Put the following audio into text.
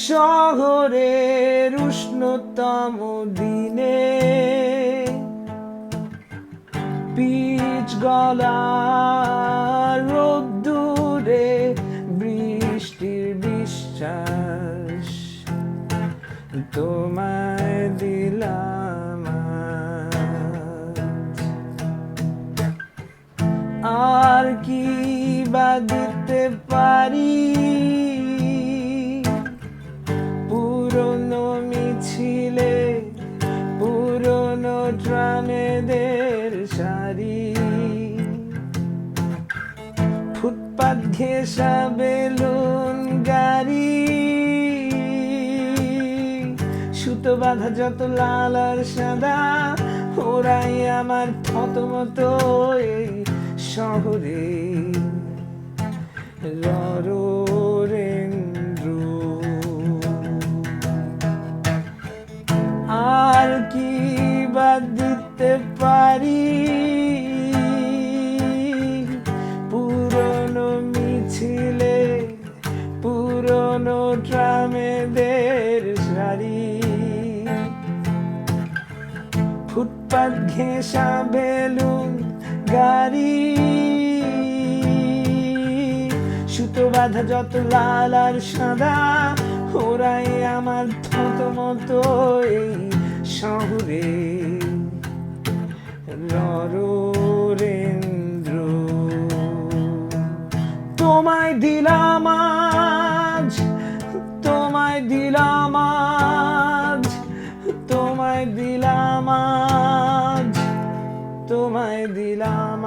শহরের উষ্ণতম দিনে পিচ গলার রোদ্দুরে বৃষ্টির বিশ্বাস তোমায় দিলাম আজ। আর কি বা দিতে পারি পুরনো মিছিলে পুরনো ট্রামেদের সারি, ফুটপাত ঘেঁষা বেলুন গাড়ি, সুতো বাঁধা যত লাল আর সাদা, ওরাই আমার থতমতো এই শহরে ররেন্দ্র। আর কি বা দিতে পারি পুরনো মিছিলে পুরনো ট্রামেদের সারি, ফুটপাত ঘেঁষা বেলুন গাড়ি, সুতো বাঁধা যত লাল আর সাদা, ওরাই আমার থতমতো এই শহরে ররেন্দ্র। তোমায় দিলাম আজ, তোমায় দিলাম আজ, তোমায় দিলাম আজ, তোমায় দিলাম